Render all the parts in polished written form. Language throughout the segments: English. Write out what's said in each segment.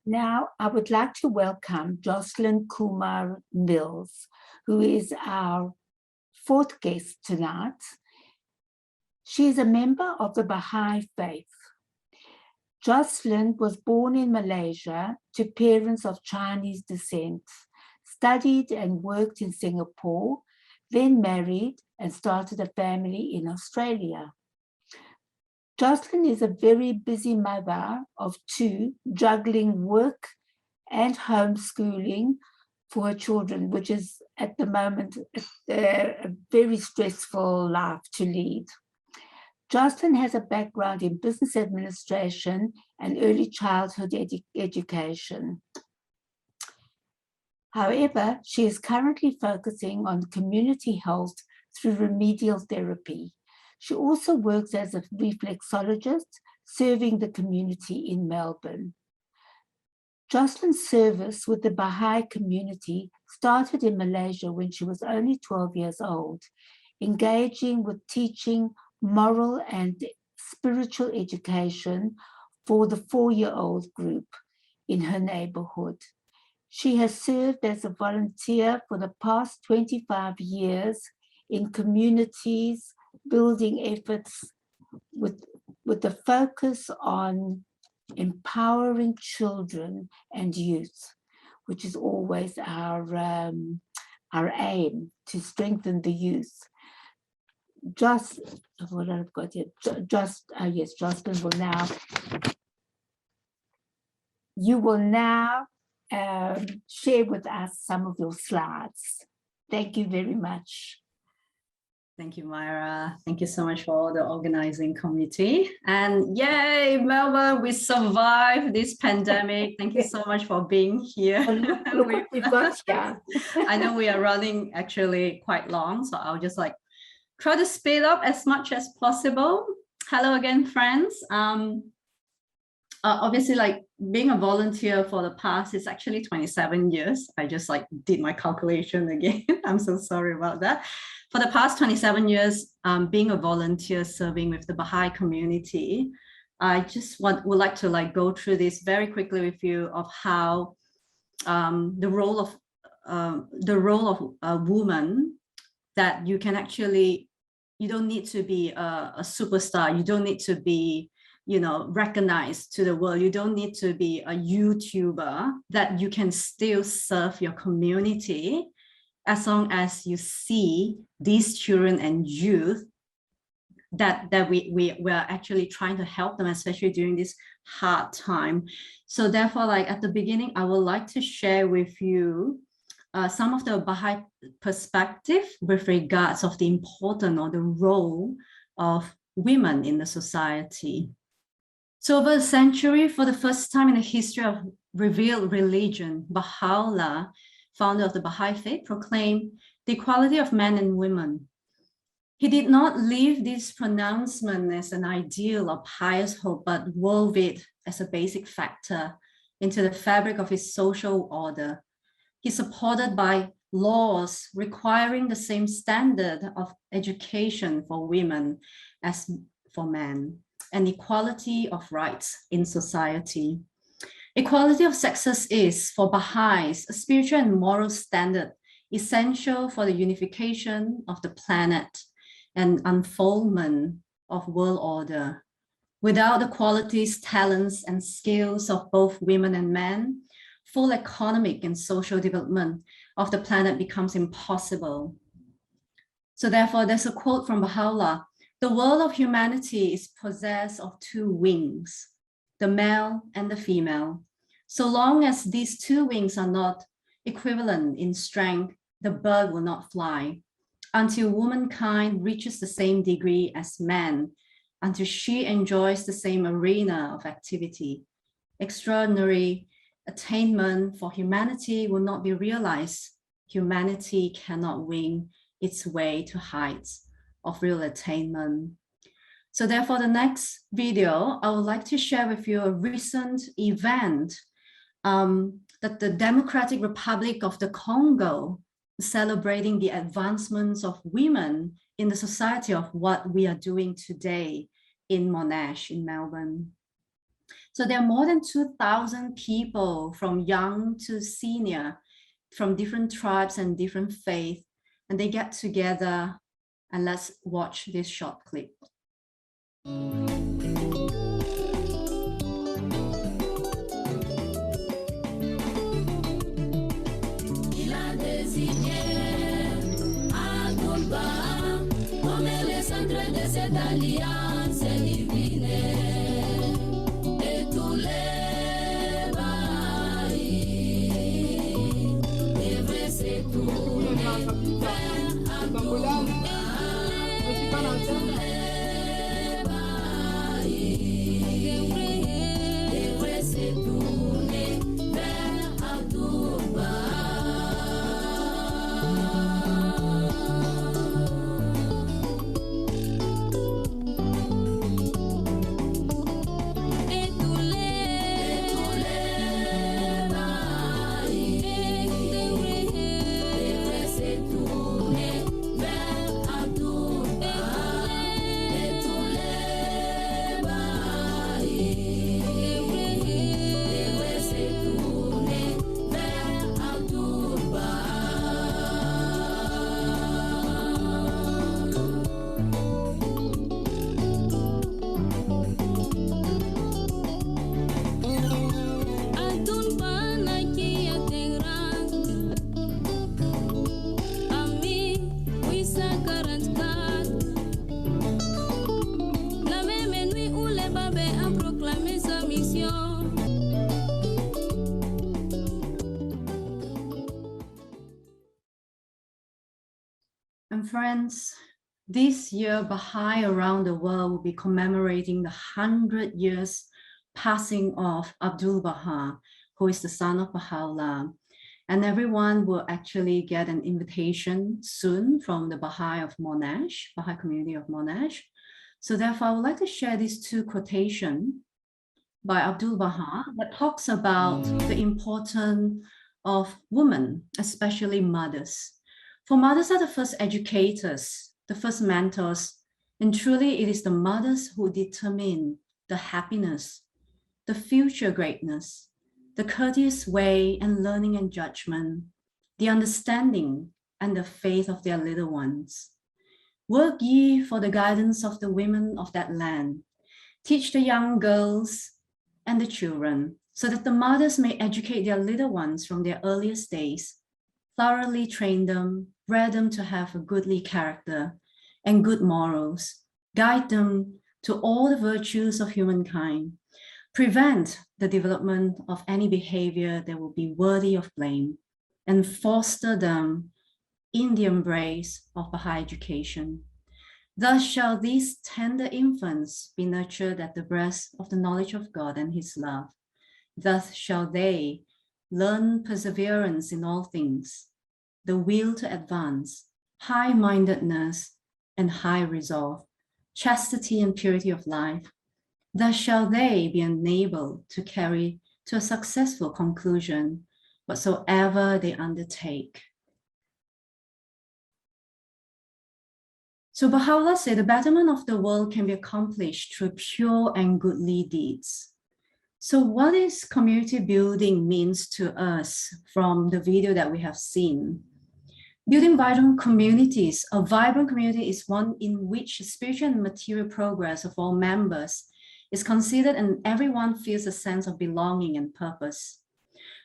Now, I would like to welcome Josceline Kumar Mills, who is our fourth guest tonight. She is a member of the Baha'i faith. Jocelyn was born in Malaysia to parents of Chinese descent, studied and worked in Singapore, then married and started a family in Australia. Jocelyn is a very busy mother of two, juggling work and homeschooling for her children, which is at the moment a very stressful life to lead. Jocelyn has a background in business administration and early childhood education. However, she is currently focusing on community health through remedial therapy. She also works as a reflexologist, serving the community in Melbourne. Jocelyn's service with the Baha'i community started in Malaysia when she was only 12 years old, engaging with teaching moral and spiritual education for the 4-year-old group in her neighbourhood. She has served as a volunteer for the past 25 years in communities, building efforts with the focus on empowering children and youth, which is always our aim, to strengthen the youth. Jocelyn will now, you will now share with us some of your slides. Thank you very much. Thank you, Myra. Thank you so much for all the organizing committee. And yay, Melbourne, we survived this pandemic. Thank you so much for being here. Look what we've got here. I know we are running actually quite long, so I'll just try to speed up as much as possible. Hello again, friends. Obviously, being a volunteer for the past is actually 27 years. I just did my calculation again. I'm so sorry about that. For the past 27 years, being a volunteer serving with the Baha'i community, I just would like to go through this very quickly with you of how the role of a woman, that you can actually, you don't need to be a superstar, you don't need to be recognized to the world, you don't need to be a YouTuber, that you can still serve your community as long as you see these children and youth that we are actually trying to help them, especially during this hard time. So therefore, at the beginning, I would like to share with you some of the Baha'i perspective with regards of the importance or the role of women in the society. So over a century, for the first time in the history of revealed religion, Baha'u'llah, founder of the Baha'i faith, proclaimed the equality of men and women. He did not leave this pronouncement as an ideal or pious hope, but wove it as a basic factor into the fabric of his social order. He's supported by laws requiring the same standard of education for women as for men, and equality of rights in society. Equality of sexes is, for Baha'is, a spiritual and moral standard essential for the unification of the planet and unfoldment of world order. Without the qualities, talents, and skills of both women and men, full economic and social development of the planet becomes impossible. So therefore, there's a quote from Baha'u'llah: "The world of humanity is possessed of two wings, the male and the female. So long as these two wings are not equivalent in strength, the bird will not fly, until womankind reaches the same degree as man, until she enjoys the same arena of activity. Extraordinary attainment for humanity will not be realized. Humanity cannot wing its way to heights of real attainment." So therefore, the next video, I would like to share with you a recent event that the Democratic Republic of the Congo, celebrating the advancements of women in the society of what we are doing today in Monash, in Melbourne. So there are more than 2,000 people from young to senior, from different tribes and different faiths, and they get together, and let's watch this short clip. And friends, this year, Baha'i around the world will be commemorating the 100 years passing of Abdul Baha, who is the son of Baha'u'llah. And everyone will actually get an invitation soon from the Baha'i of Monash, Baha'i Community of Monash. So therefore, I would like to share these two quotations by Abdul Baha that talks about the importance of women, especially mothers. For mothers are the first educators, the first mentors, and truly it is the mothers who determine the happiness, the future greatness, the courteous way and learning and judgment, the understanding and the faith of their little ones. Work ye for the guidance of the women of that land. Teach the young girls and the children so that the mothers may educate their little ones from their earliest days, thoroughly train them, rear them to have a goodly character and good morals, guide them to all the virtues of humankind, prevent the development of any behavior that will be worthy of blame, and foster them in the embrace of Baha'i education. Thus shall these tender infants be nurtured at the breast of the knowledge of God and his love. Thus shall they learn perseverance in all things, the will to advance, high-mindedness and high resolve, chastity and purity of life. Thus shall they be enabled to carry to a successful conclusion whatsoever they undertake. So Baha'u'llah said the betterment of the world can be accomplished through pure and goodly deeds. So what is community building means to us from the video that we have seen? Building vibrant communities. A vibrant community is one in which spiritual and material progress of all members is considered and everyone feels a sense of belonging and purpose.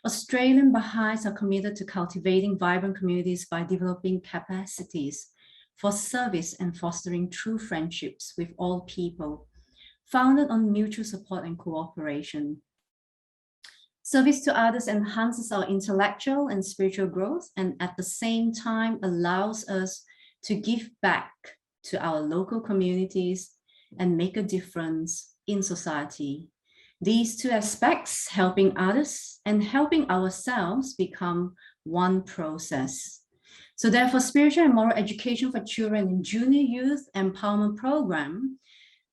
Australian Baha'is are committed to cultivating vibrant communities by developing capacities for service and fostering true friendships with all people, founded on mutual support and cooperation. Service to others enhances our intellectual and spiritual growth, and at the same time allows us to give back to our local communities and make a difference in society. These two aspects, helping others and helping ourselves, become one process. So therefore, spiritual and moral education for children in junior youth empowerment program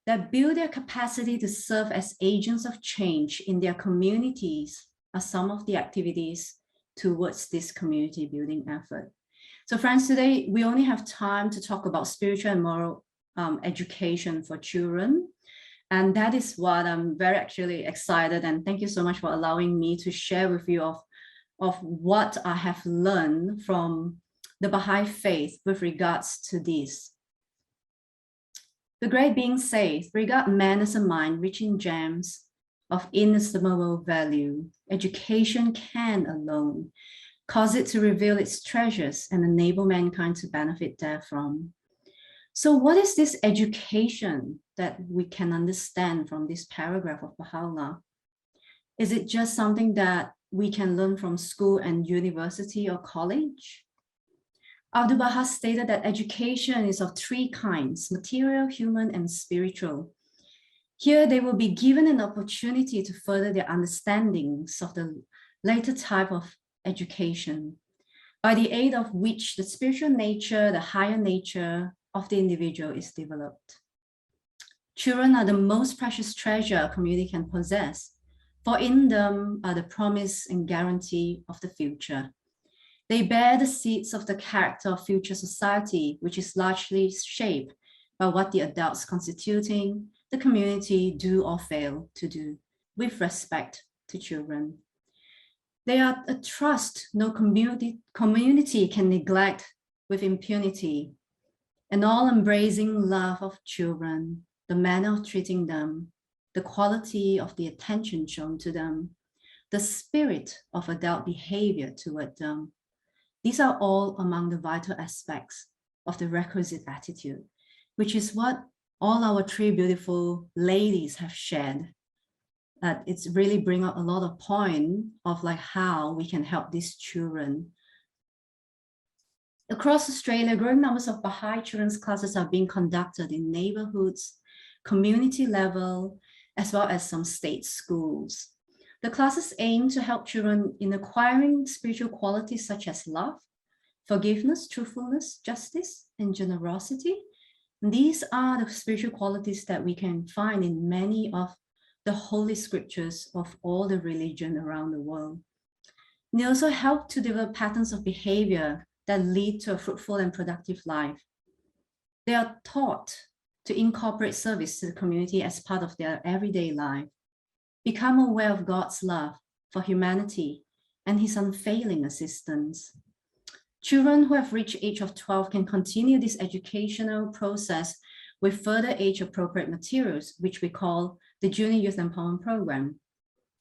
that build their capacity to serve as agents of change in their communities are some of the activities towards this community building effort. So friends, today we only have time to talk about spiritual and moral education for children. And that is what I'm very actually excited, and thank you so much for allowing me to share with you of what I have learned from the Baha'i faith with regards to this. The great being says, regard man as a mind rich in gems of inestimable value. Education can alone cause it to reveal its treasures and enable mankind to benefit therefrom. So what is this education that we can understand from this paragraph of Baha'u'llah? Is it just something that we can learn from school and university or college? Abdu'l-Baha stated that education is of three kinds: material, human, and spiritual. Here, they will be given an opportunity to further their understandings of the later type of education, by the aid of which the spiritual nature, the higher nature of the individual is developed. Children are the most precious treasure a community can possess, for in them are the promise and guarantee of the future. They bear the seeds of the character of future society, which is largely shaped by what the adults constituting the community do or fail to do with respect to children. They are a trust no community can neglect with impunity, an all-embracing love of children, the manner of treating them, the quality of the attention shown to them, the spirit of adult behavior toward them. These are all among the vital aspects of the requisite attitude, which is what all our three beautiful ladies have shared. That it's really bring up a lot of point of like how we can help these children. Across Australia, growing numbers of Baha'i children's classes are being conducted in neighborhoods, community level, as well as some state schools. The classes aim to help children in acquiring spiritual qualities such as love, forgiveness, truthfulness, justice, and generosity. And these are the spiritual qualities that we can find in many of the holy scriptures of all the religion around the world. They also help to develop patterns of behavior that lead to a fruitful and productive life. They are taught to incorporate service to the community as part of their everyday life, become aware of God's love for humanity and his unfailing assistance. Children who have reached age of 12 can continue this educational process with further age-appropriate materials, which we call the Junior Youth Empowerment Program.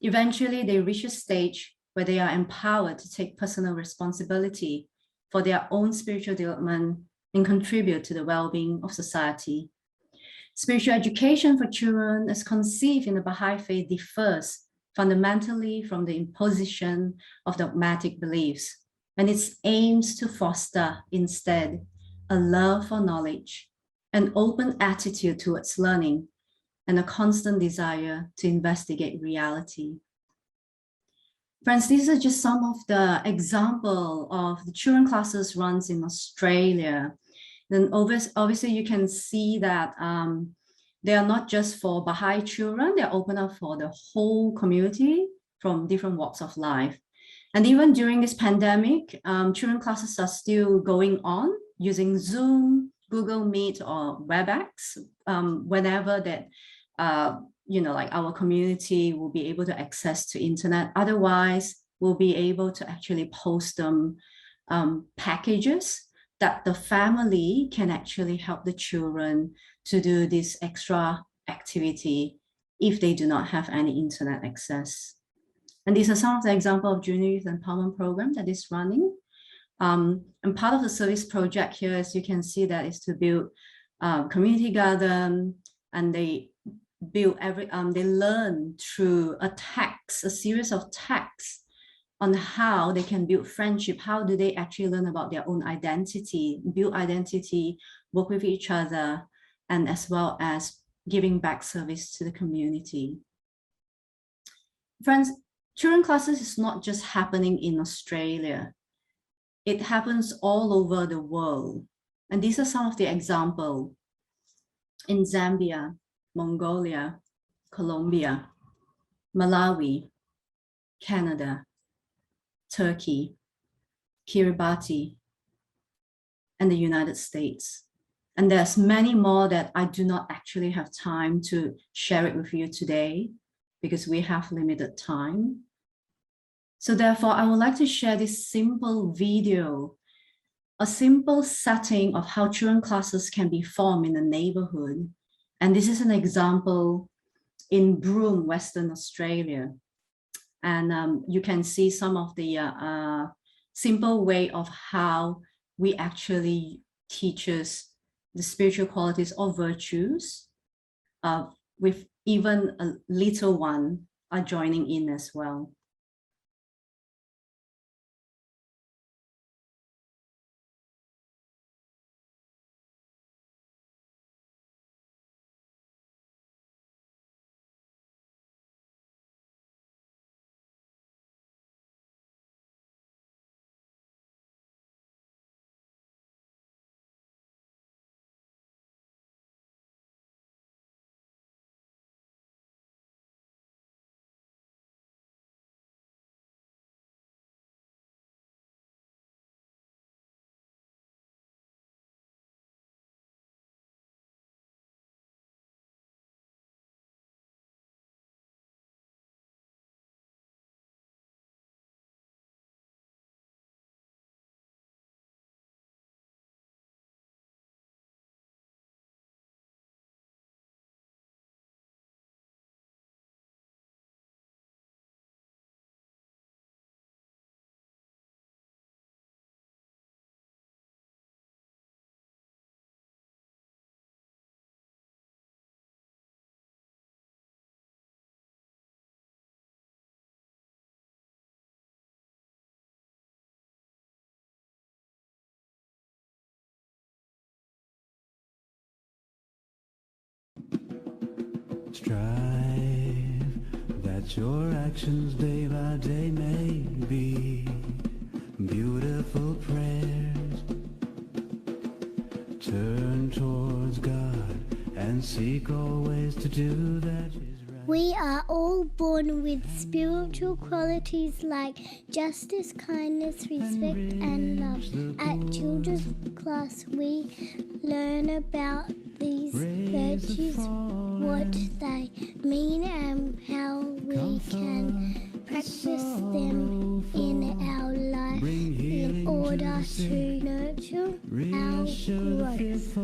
Eventually, they reach a stage where they are empowered to take personal responsibility for their own spiritual development and contribute to the well-being of society. Spiritual education for children as conceived in the Baha'i faith differs fundamentally from the imposition of dogmatic beliefs, and it aims to foster instead a love for knowledge, an open attitude towards learning, and a constant desire to investigate reality. Friends, these are just some of the example of the children classes runs in Australia. Then obviously you can see that they are not just for Baha'i children, they're open up for the whole community from different walks of life. And even during this pandemic, children classes are still going on using Zoom, Google Meet, or WebEx, whenever that, like our community will be able to access to internet. Otherwise, we'll be able to actually post them packages that the family can actually help the children to do this extra activity if they do not have any internet access. And these are some of the examples of Junior Youth Empowerment Program that is running. And part of the service project here, as you can see, that is to build community garden, and they build they learn through a series of texts on how they can build friendship. How do they actually learn about their own identity, build identity, work with each other, and as well as giving back service to the community. Friends, children classes is not just happening in Australia. It happens all over the world. And these are some of the examples in Zambia, Mongolia, Colombia, Malawi, Canada, Turkey, Kiribati, and the United States, And there's many more that I do not actually have time to share it with you today because we have limited time. So therefore, I would like to share this simple video, a simple setting of how children classes can be formed in the neighborhood. And this is an example in Broome, Western Australia. And you can see some of the simple way of how we actually teach us the spiritual qualities or virtues, with even a little one are joining in as well. Strive that your actions day by day may be beautiful prayers. Turn towards God and seek always to do that is right. We are all born with spiritual qualities like justice, kindness, respect and love. At children's class we learn about these virtues, what they mean and how we can practice them in our life in order to nurture our growth.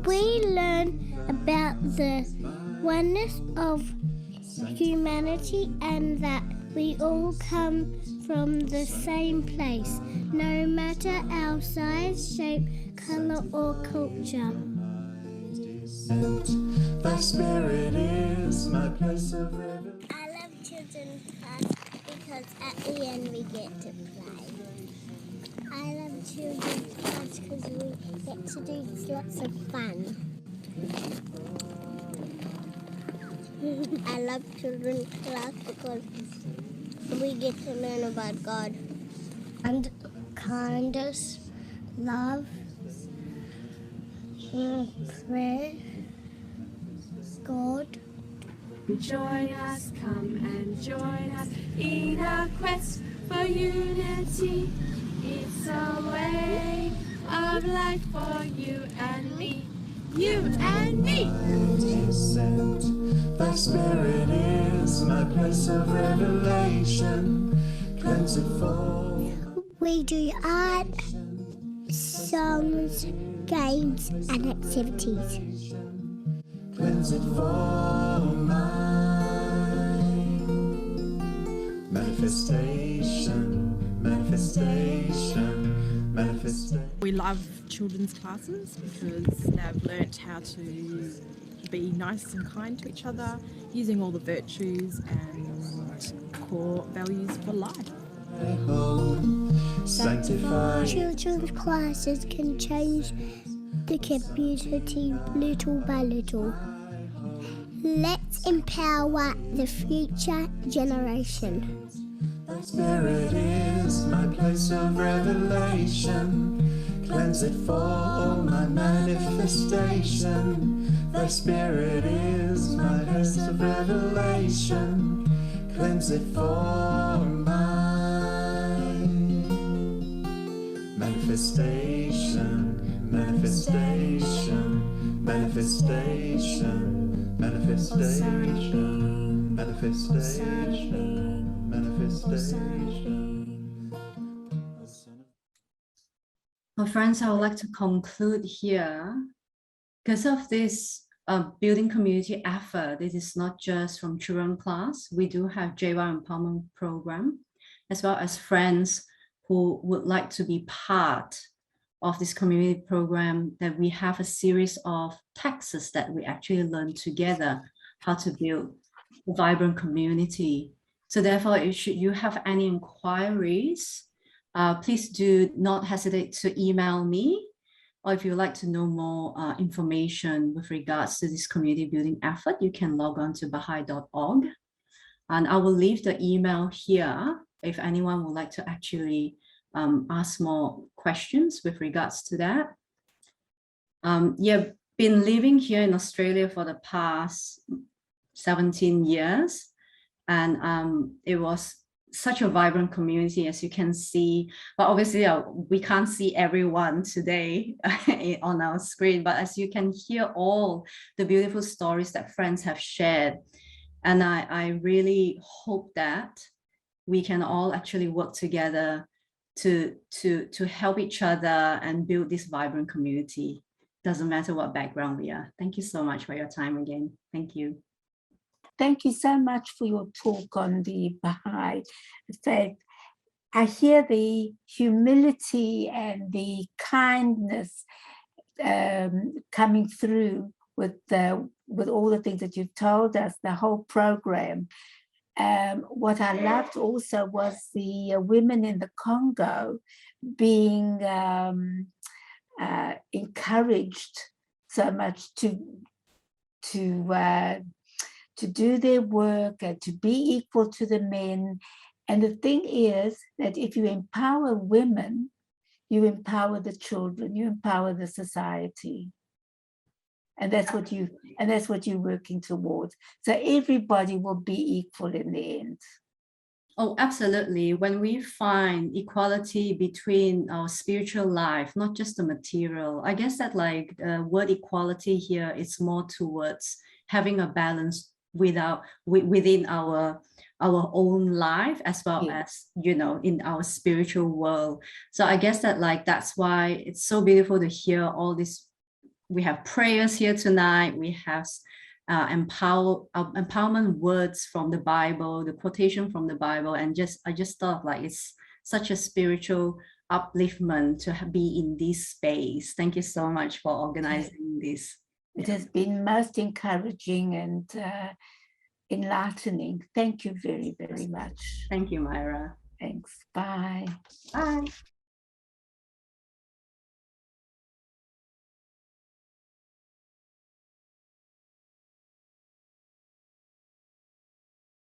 We learn about the oneness of humanity and that we all come from the same place, no matter our size, shape, colour or culture. Thy spirit is my place of reverence. I love children's class because at the end we get to play. I love children's class because we get to do lots of fun. I love children's class because we get to learn about God. And kindness, love, prayer, God. Join us, come and join us in our quest for unity. It's a way of life for you and me, you and me. Thy spirit is my place of revelation, plentiful. We do art, songs, games and activities. Plentiful mind. Manifestation, manifestation, manifestation. We love children's classes because they've learnt how to be nice and kind to each other, using all the virtues and core values for life. Sanctify. Children's classes can change the community little by little. Let's empower the future generation. Thy spirit is my place of revelation, Cleanse it for my manifestation. Thy spirit is my verse of revelation. Cleanse it for my manifestation, manifestation, manifestation, manifestation, manifestation, manifestation. Well, friends, I would like to conclude here. Because of this building community effort, it is not just from children class. We do have JY Empowerment Program, as well as friends who would like to be part of this community program, that we have a series of texts that we actually learn together how to build a vibrant community. So therefore, should you have any inquiries, please do not hesitate to email me, or if you'd like to know more information with regards to this community building effort, you can log on to Baha'i.org. And I will leave the email here if anyone would like to actually ask more questions with regards to that. Yeah, been living here in Australia for the past 17 years. And it was such a vibrant community, as you can see, but obviously we can't see everyone today on our screen, but as you can hear all the beautiful stories that friends have shared. And I really hope that we can all actually work together to help each other and build this vibrant community. Doesn't matter what background we are. Thank you so much for your time again. Thank you. Thank you so much for your talk on the Baha'i faith. I hear the humility and the kindness coming through with all the things that you've told us, the whole program. What I loved also was the women in the Congo being encouraged so much to do their work and to be equal to the men. And the thing is that if you empower women, you empower the children, you empower the society. And that's what you're working towards. So everybody will be equal in the end. Oh, absolutely. When we find equality between our spiritual life, not just the material, I guess that like the word equality here is more towards having a balance within our own life, as well as, you know, in our spiritual world. So I guess that like that's why it's so beautiful to hear all this. We have prayers here tonight. We have empowerment words from the Bible, the quotation from the Bible, and I just thought like it's such a spiritual upliftment to be in this space. Thank you so much for organizing this. It has been most encouraging and enlightening. Thank you very, very much. Thank you, Myra. Thanks. Bye. Bye.